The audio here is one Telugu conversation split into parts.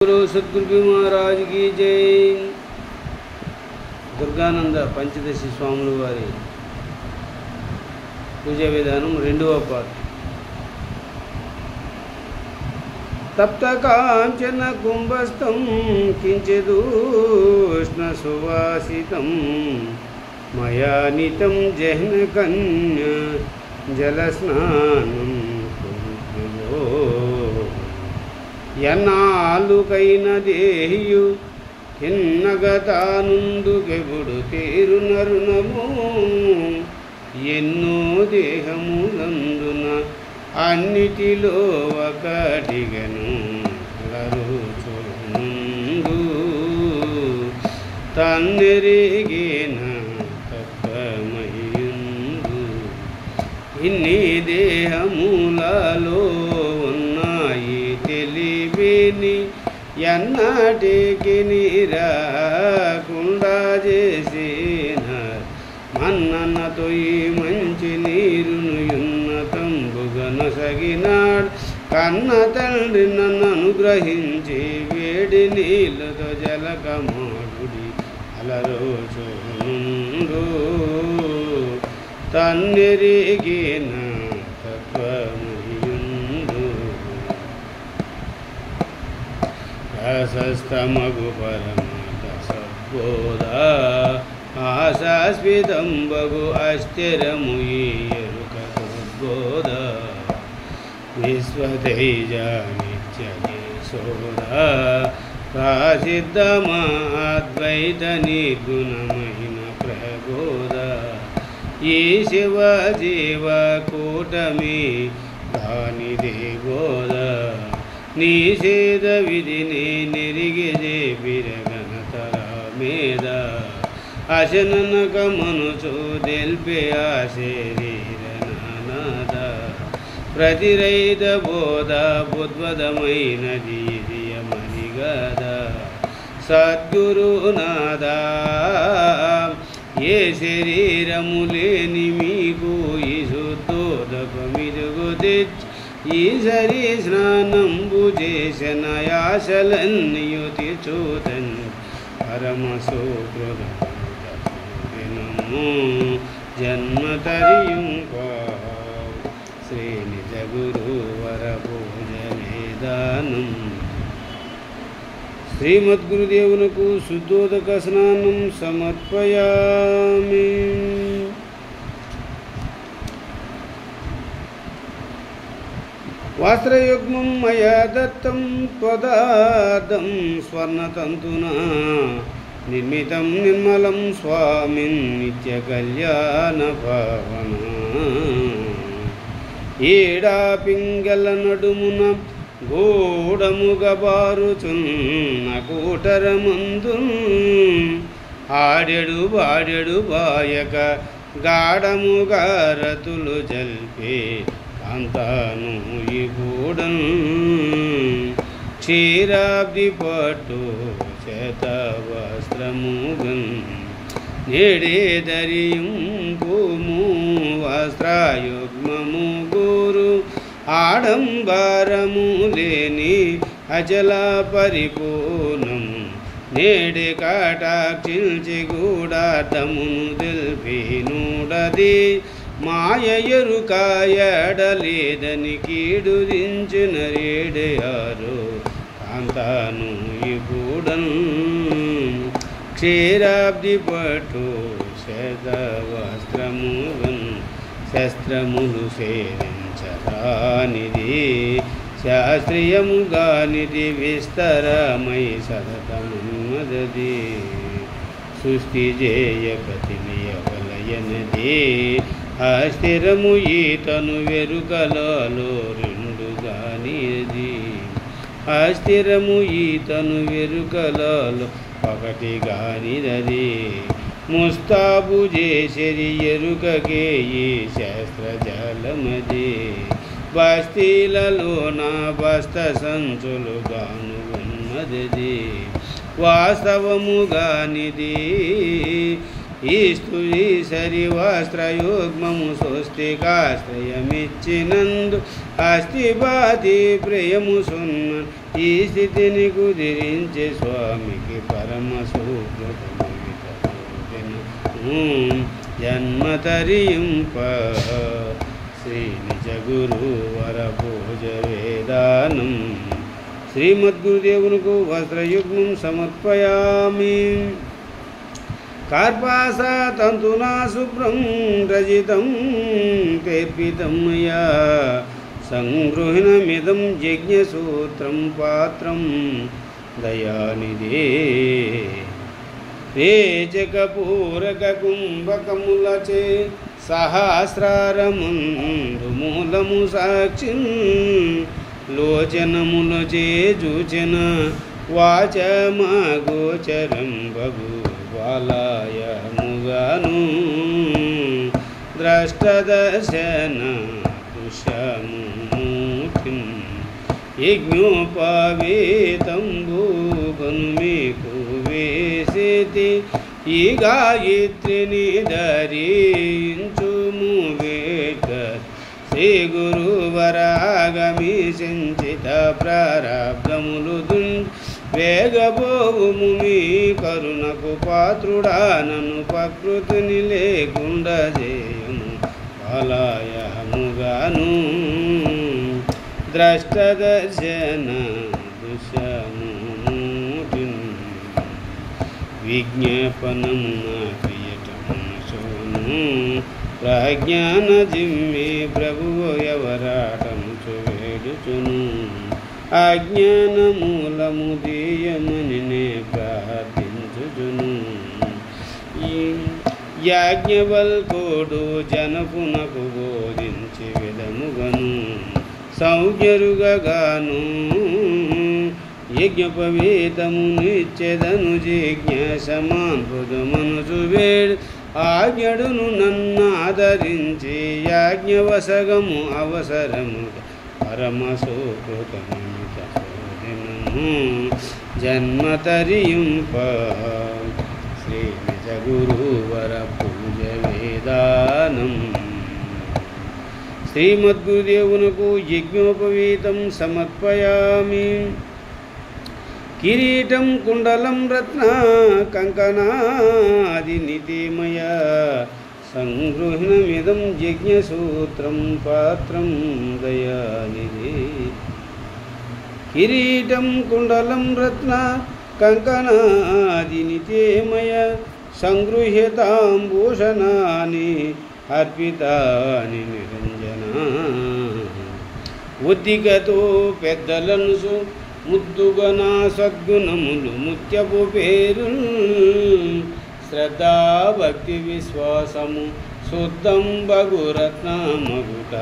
सद्गुरु महाराज की जय। దుర్గానంద పంచదశి స్వాముల వారి పూజా విధానం రెండవ పార్ట్. తప్త కాంచన కుంభస్థం కించిదూష్ణ సువాసితం మయా నితం జహ్న కన్య జలస్నానం కురులో ఎన్నాళ్ళకైన దేహియు హిన్నగతానుందుకెబుడు తీరునరుణము ఎన్నో దేహములందున అన్నిటిలో ఒకటిగను లరుచుందు తన్నెరిగిన తత్వమయుందు ఇన్ని దేహములలో ఉన్నాయి తెలివిని ఎన్నటికి నీరాకుండా చేసిన మన్నన్నతో ఈ మంచి నీరును ఉన్నతంబుగనొసగినాడు కన్న తండ్రి నన్ను అనుగ్రహించి వేడి నీళ్ళతో జలకమాడుడి అలరోచుండు తన్నెరిగిన తత్వమయుండు రసస్తమగు పరమాత సద్బోధ ఆశాస్వితంబగు అస్థిరము ఎరుక సద్బోధ విశ్వతైజ నిత్య యశోద ప్రసిద్ధమాద్వైత నిర్గుణమైన ప్రబోధ ఈ శివ జీవ కూటమి దానిదే బోధ నిషేధ విధిని నెరిగిజే బిరగనతర మీద అశననక మనుచు దెల్పే ఆ శరీరనాద ప్రతిరైత బోధ బుద్వదమైనది దియమనిగద సద్గురునాథ ఏ శరీరము లేని మీకు ఈ శుద్ధోదకమిదుగు తెచ్చి ఈశ్వరి స్నానంబు చేసిన యాశలన్నయు తీర్చుతన్ పరమ సుకృతము జన్మతరియుంక శ్రీ నిజ గురువర పూజనేదానం. శ్రీమద్గురుదేవునకు శుద్ధోదక స్నానం సమర్పయామి. వస్త్రయుగ్మం మయా దత్తం త్వదాదం స్వర్ణతంతునా నిర్మితం నిర్మలం స్వామిన్ నిత్య కళ్యాణ భావన ఏడా పింగళ నడుమున గూఢముగా బారుచున్న కూటరమందు ఆడెడు బాడెడు బాయక గాఢముగా రతులు జల్పే కాంతాను ఈ గూడం క్షీరాబ్ది పట్టు శత వస్త్రముగన్ నేడే ధరింపుము వస్త్రయుగ్మము గురు ఆడంబరము లేని అచల పరిపూర్ణం నేడే కటాక్షించి గూఢార్థమును తెల్పినూడది మాయ ఎరుకాయడలేదని కీడు దించిన రేడయారు కాంతాను ఈ గూడన్ క్షీరాబ్ది పట్టు శత వస్త్రముగన్ శస్త్రములు సేవించరానిది శాస్త్రీయముగానిది విస్తరమై సతతమన్నది సృష్టి జేయకతినియవలయనది అస్థిరము ఈతను వెరుకలలో రెండుగానిది అస్థిరము ఈతను వెరుకలలో ఒకటి గానిదది ముస్తాబు చేసరి ఎరుకకే ఈ శాస్త్రజాలమది బస్తీలలో నా బస్త సంచులు గాను ఉన్నది వాస్తవముగానిది ఈ స్తుతి సరి వస్త్రయుగ్మము స్వస్తికాశ్రయమిచ్చినందు అస్థిపాతి ప్రియము సున్న ఈ స్థితిని కుదిరించే స్వామికి పరమ సుకృతము జన్మ తరింప శ్రీ నిజ గురువర పూజ వేదానం శ్రీమద్గురుదేవునికి వస్త్రయుగ్మం సమర్పయామి. కార్పాస తంతునా శుభ్రం రజితం పేర్పితం మయా సంగృహణమిదం యజ్ఞసూత్రం పాత్రం దయానిధే రేచకపూరక కుంభకములచే సహస్రారముందు మూలము సాక్షి లోచనములచే జూచన వాచమా గోచరం బగు బాలాయముగాను ద్రష్టదర్శన దుషమూర్తిం యజ్ఞోపవేతంబూగను మీకు వేసేతి ఈ గాయత్రిని ధరించుము వేట శ్రీ గురువరాగమి సంచిత ప్రారబ్ధములు వేగబోవుము మీ కరుణకు పాత్రుడా నన్ను ప్రకృతిని లేకుండా చేయము బాలాయముగాను ద్రష్టదర్శన దుషమూర్తిం విజ్ఞాపనము నా ప్రియటము సోను ప్రజ్ఞాన జిమ్మే ప్రభువు ఎవరాటము వేడుచును అజ్ఞాన మూలము దీయమని నే ప్రార్థించుచును. యాజ్ఞవల్కుడు జనకునకు బోధించి విధముగను సౌజ్ఞరుగాను యజ్ఞోపవీతము నిచ్చెదను జిజ్ఞాసమాన్ హృదమనుచు వేడు ఆజ్ఞడును నన్ను ఆదరించి యాజ్ఞవసగము అవసరము పరమ సుకృతము జన్మ తరింప శ్రీ నిజ గురువర పూజ వేదానం శ్రీమద్గురుదేవునకు యజ్ఞోపవీతం సమర్పయామి. కిరీటం కుండలం రత్న కంకణాది నితిమయ సంగృహణమిదం యజ్ఞసూత్రం పాత్రం దయానిధి. కిరీటం కుండలం రత్న కంకణాది నితిమయ సంగృహ్యతాంభూషణాని అర్పితాని నిరంజన. ఉద్దిగతో పెద్దలను ముద్దుగనా సద్గుణములు ముత్యపు పేరు శ్రద్ధా భక్తి విశ్వాసము శుద్ధం బగురత్న మగుట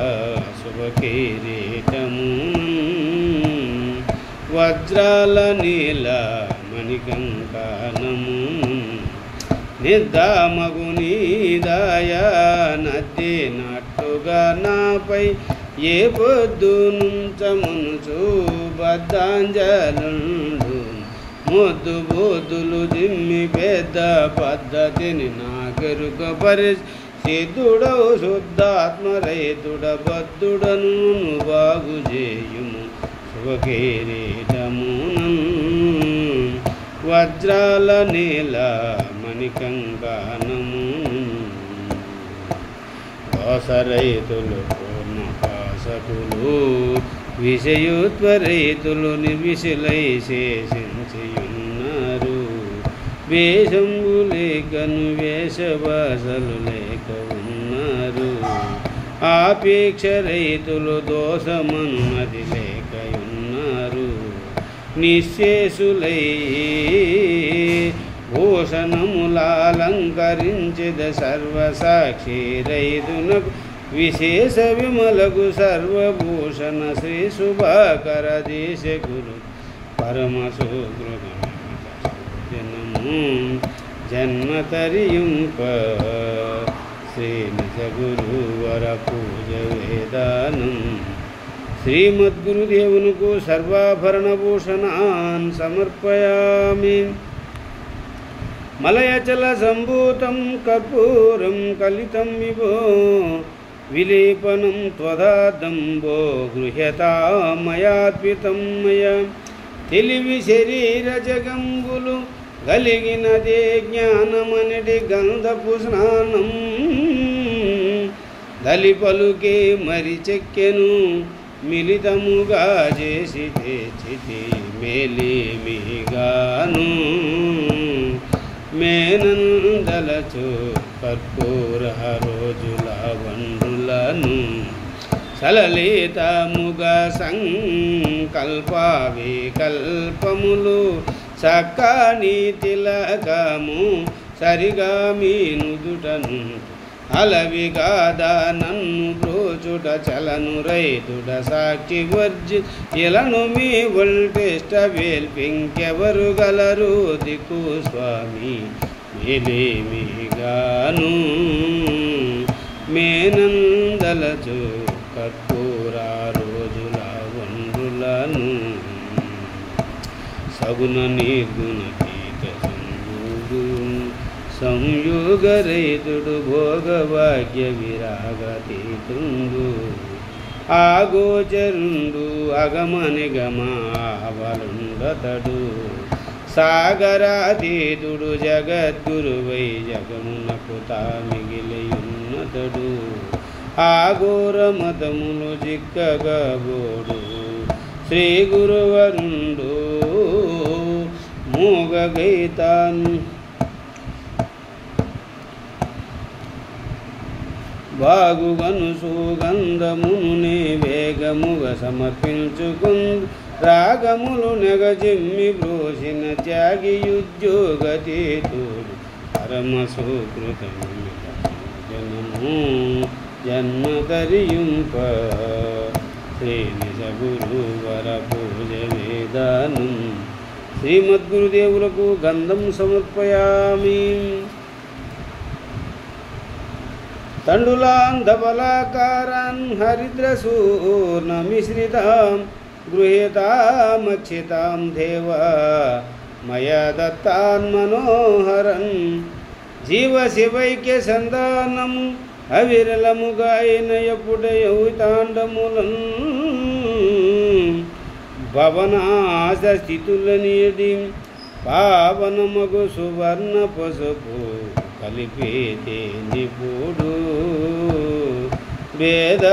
శుభకిరీటము వజ్రాల నీల మణికంకణము నిర్దామగునీదాయ నద్ది నట్టుగా నాపై ఏ పొద్దు నుంచమునుచు బద్ధాంజలుండు ముద్దు బుద్ధులు దిమ్మి పెద్ద పద్ధతిని నాకెరుక సిద్ధుడవు శుద్ధాత్మరైతుడ బద్ధుడను బాగు చేయుము శుభకిరీటమును వజ్రాల నీల మణికంకణము దోసరైతులు పూర్ణపాసకులు విషయోత్వరైతులు నిర్విశలై శేషించియున్నారు. వేషంబు లేకను వేషభాషలు లేక ఉన్నారు. ఆపేక్ష రైతులు దోషమన్నది లేక ఉన్నారు. నిశ్శేషులై భూషణములంకరించిద సర్వసాక్షి రైతునకు విశేష విమలకు సర్వభూషణ శ్రీ శుభాకర దేశ గురు పరమ సుకృతము జన్మ తరింప శ్రీ నిజ గురువర పూజ వేదానం శ్రీమద్గురుదేవునకు సర్వాభరణభూషణాన్ సమర్పయామి. మలయచల సంభూతం కర్పూరం కలితం విభో విలేపనం త్వదాదంబో గృహ్యతామయాత్పితం మయ తెలివి శరీర జగంబులు కలిగినదే జ్ఞానమనటి గంధపు స్నానం దలి పలుకే మరి చెక్కెను మిలితముగా చేసి తెచ్చితి మేలేమిగాను మేనందలచు కర్పూర రోజుల వండులను సలలితముగ సంకల్ప వికల్పములు చక్కని తిలకము సరిగా మీనుదుటను అలవిగాదా నన్ను బ్రోచుట చలను రైతుడ సాక్షి వర్జి ఇలను మీ ఒల్టెష్ట వేల్పింకెవరు గలరు దిక్కు స్వామి మేలేమిగాను మేనందలచు కర్పూర రోజుల వండులను సగుణ నిర్గుణ గీత సంగుడు సంయోగ రైతుడు భోగభాగ్య విరాగతీతుండు ఆగోచరుండు అగమనిగమావలుండతడు సాగరాతీతుడు జగద్గురువై జగమునకు తామిగిలియున్నతడు ఆఘోర మతములు జిక్కగబోడు శ్రీ గురువరుండు మూగగైతాను బాగుగను సుగంధమును వేగముగ సమర్పించుకుందు రాగములు నెగజిమ్మి బ్రోసిన త్యాగియుద్యోగతీతుడు పరమ సుకృతము జనము జన్మ తరియుంప శ్రీ నిజ గురువర పూజ వేదానం శ్రీమద్గురుదేవులకు గంధం సమర్పయామి. తండులాంధబలాకారాన్ హరిద్రసూర్ణమిశ్రితాం గృహీతామక్షితాం దేవా మయా దత్తాన్ మనోహరన్ జీవ శివైక్య సంధానము అవిరలముగాయన ఎప్పుడయౌతాండములన్ భవనాశ స్థితులనియడి పావనమగు సువర్ణ పసుపు కలిపేతే నిపుడు భేద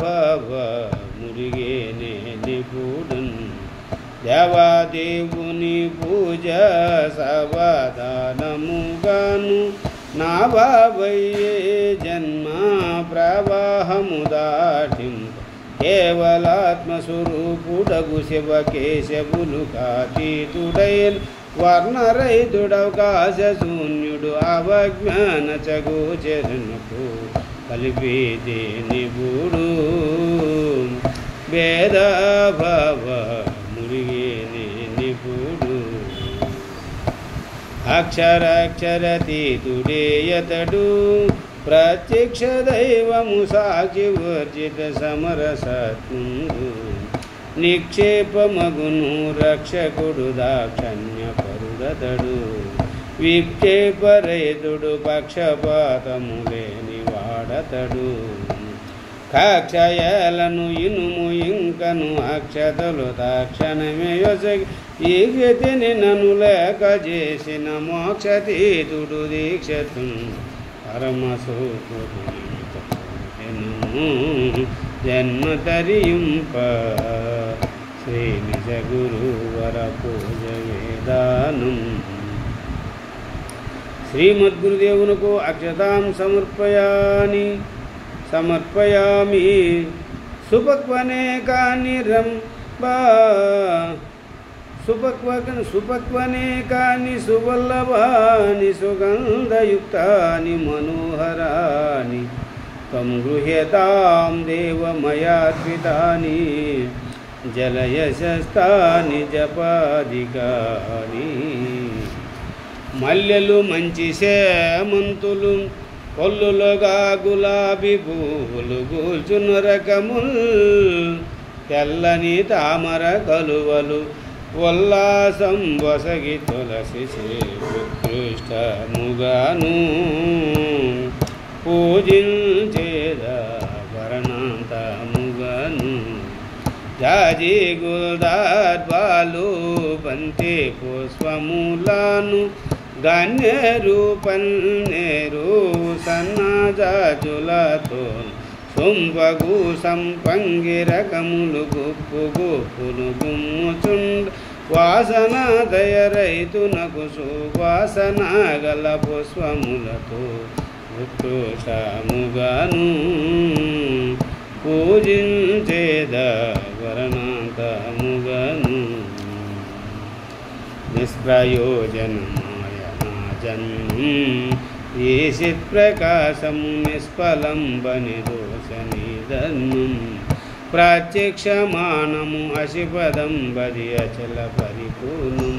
భావ మురిగేనే నిపుడన్ దేవాదేవుని పూజ సవధానముగాను నా బాబయ్యే జన్మ ప్రవాహము దాటింప కేవలాత్మస్వరూపుడగు శివకేశవులు కాతీతుడైన వర్ణరైతుడవకాశ శూన్యుడు అవజ్ఞాన చగోచరణకు కలిపేదే నిపుడు భేదభావ మురిగేనే నిపుడు అక్షరాక్షరతీతుడేయతడు ప్రత్యక్ష దైవము సాక్షి వర్జిత సమరసత్ముడు నిక్షేపమగును రక్షకుడు దాక్షణ్యపరుడతడు విక్షేపరైతుడు పక్షపాతము లేని వాడతడు కాక్షయలను ఇనుము ఇంకను అక్షతలు తక్షణమే యొసగి ఈ గతిని నన్ను లేక చేసిన మోక్షతీతుడు దీక్షతు పరమసుకృతము జన్మ తరియుంప శ్రీ నిజ గురువర పూజ వేదానం శ్రీమద్గురుదేవునకు అక్షతాం సమర్పయామి సుపక్వనే కాని రంబా సుపక్వనే కాని సువల్లభాని సుగంధయుక్తాని మనోహరాని త్వం గృహ్యతాం దేవమయార్పితాని జలయశస్తాని జపాదికాని మల్లెలు మంచి సేమంతులు కొల్లులుగా గులాబీ పూలు గూల్చును రకముల్ తెల్లని తామర కలువలు ఉల్లాసం వసగి తులసి ఉత్కృష్టముగాను పూజించేదా వర్ణాంతముగాను జాజి గుల్దార్బాలు బంతి పుష్పములను గన్నేరు పన్నేరు సన్నజాజులతో సొంపగు సంపంగి రకములు గుప్పు గుప్పులు గుమ్ముచుండ వాసన దయరైతునకు సువాసన గల పుష్పములతో ఉత్కృష్టముగాను పూజించేద వర్ణాంతముగాను నిష్ప్రయోజనమాయ నా జన్మం ఈషిత్ ప్రకాశము నిష్ఫలం బని దోషని ధర్మం ప్రత్యక్షమానము అశిపదం బది అచల పరిపూర్ణం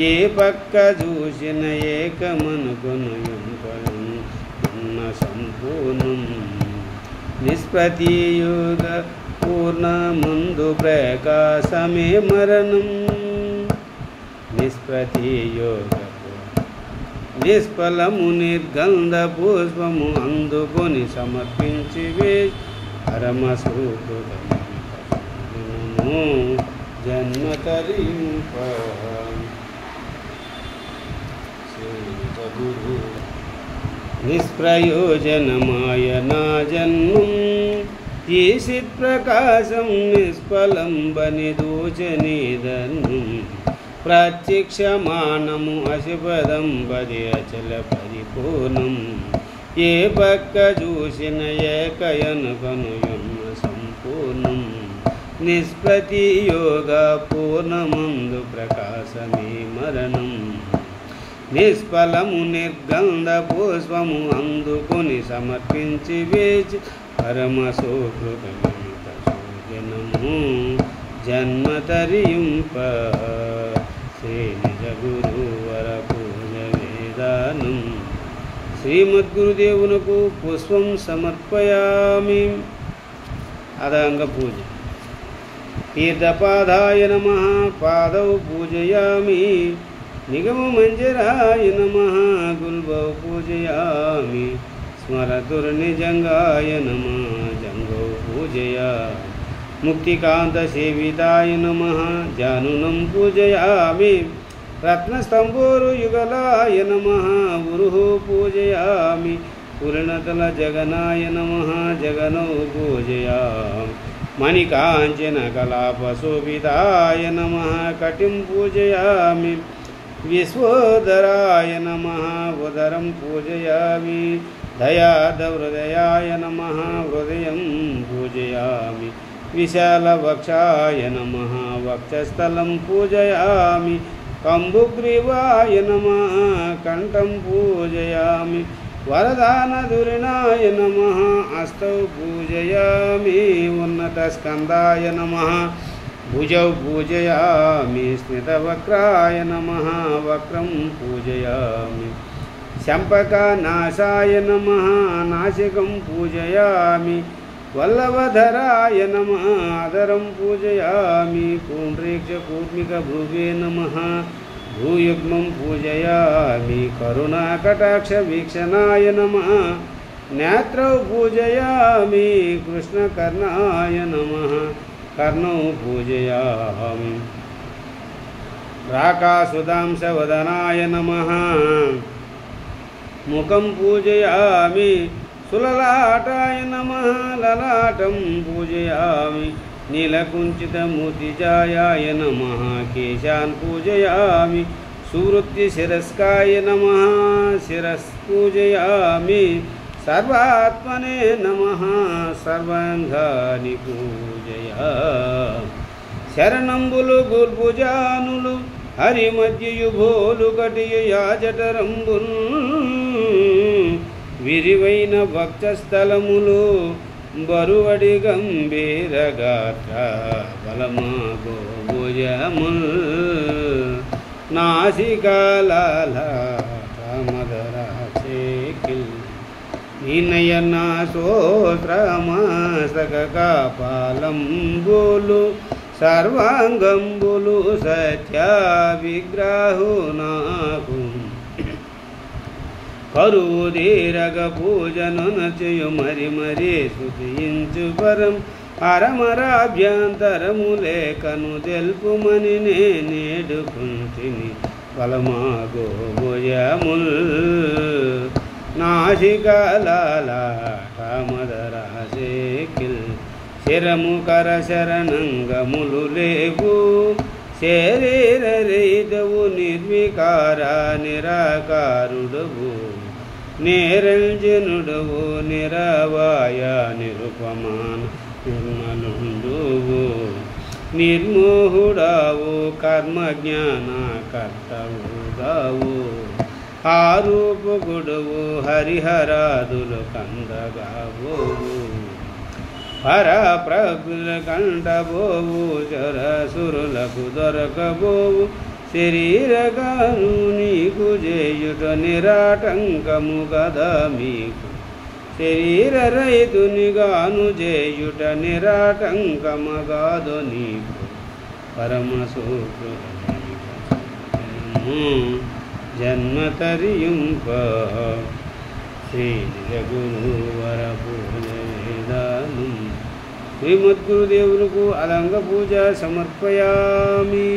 ఏ పక్క చూసిన ఏకమనుకొను ఉన్న సంపూర్ణం నిష్పతియుగ పూర్ణముందు ప్రకాశమే మరణం నిష్పతియోగ నిష్ఫలము నిర్గంధ పుష్పము అందుకొని సమర్పించి పరమసూకృతము జన్మ తరింప గురు నిష్ప్రయోజనమాయ నా జన్మం ఈషిత్ ప్రకాశం నిష్ఫలం బని దూచని ధర్మం ప్రత్యక్షమానము అశిపదం బది అచల పరిపూర్ణం ఏ పక్క చూసిన ఏకయనుకనుయున్న సంపూర్ణం నిష్పతి యోగ పూర్ణమందు ప్రకాశమే మరణం నిష్ఫలము నిర్గంధ పుష్పము అందుకొని సమర్పించి వేచి పరమసోకృతము జన్మ తరింప శ్రీ నిజ గురువర పూజ వేదానం శ్రీమద్గురుదేవునకు పుష్పం సమర్పయామి అదంగ పూజ తీర్థపాదాయ నమః పాదౌ పూజయామి నిగమమంజరాయ నమః గుల్బౌ పూజయామి స్మరతుర్నిజంగాయ నమః జంగౌ పూజయామి ముక్తికాంతసేవితాయ నమః జానునం పూజయామి రత్నస్తంభోరుయుగలాయ నమః ఉరుహు పూజయామి పూర్ణతల జగనాయ నమః జగనౌ పూజయామి మణికాంచన కలాపశోభితాయ నమః కటిం పూజయామి విశ్వోదరాయ నమః ఉదరం పూజయామి దయాదహృదయాయ నమః హృదయం పూజయామి విశాలవక్షాయ నమః వక్షస్థలం పూజయామి కంబుగ్రీవాయ నమః కంఠం పూజయామి వరదానధురిణాయ నమః హస్తౌ పూజయామి ఉన్నతస్కందాయ నమః భుజౌ పూజయామి స్మితవక్రాయ నమః వక్రం పూజయామి శంపకనాశాయ నమః నాసికం పూజయామి వల్లభధరాయ నమః ఆదరం పూజయామి పుండ్రీక్షకూర్మికభృవే నమః భూయుగ్మం పూజయామి కరుణాకటాక్షవీక్షణాయ నమః నేత్రౌ పూజయామి కృష్ణకర్ణాయ నమః కర్ణౌ పూజయామి రాకాసుదాంశవదనాయ నమః ముఖం పూజయామి సులలాటాయ నమః లలాటం పూజయామి నీలకుంచితమూర్తిజాయాయ నమః కేశాన్ పూజయామి సువృత్తిశిరస్కాయ నమః శిరస్ పూజయామి సర్వాత్మనే నమః సర్వాంగాని పూజయామి శరణంబులు గుర్భుజానులు హరిమధ్యయుభోలు కటియయాజటరంబుల్ విరివైన భక్తస్థలములు బరువడి గంభీరగాత్ర బలమాగో భుజముల్ నాసికాలమదరాచేకిల్ నీనయన సోత్రమాసక కాపాలంబులు సర్వాంగంబులు సత్య విగ్రహు నాకు కరువు దీరగ పూజను నచయు మరి మరి స్తుతించు పరం అరమరాభ్యంతరము లేఖను తెలుపుమని నేడుకుంటిని బలమాగో భుజముల్ నాసికలాటమదరాసేకిల్ శిరము కర శరణంగములు లేవు శరీర రీతవు నిర్వికార నిరాకారుడవు నిరంజనుడవు నిరవాయ నిరుపమాన నిర్మలుండువు నిర్మోహుడావు కర్మజ్ఞాన కర్తవుడావు ఆరూపగుడువు హరిహరాదులు కందగాబోవు పరప్రభుల కంటబోవు చరసురులకు దొరకబోవు శరీరగాను నీకు చేయుట నిరాటంకము గదా మీకు శరీర రైతునిగాను చేయుట నిరాటంకమగాదు నీకు పరమసూత్రుడము జన్మతరియుంప శ్రీ గురువర పూజేదాను శ్రీమద్గురుదేవులకు అలంగ పూజ సమర్పయామి.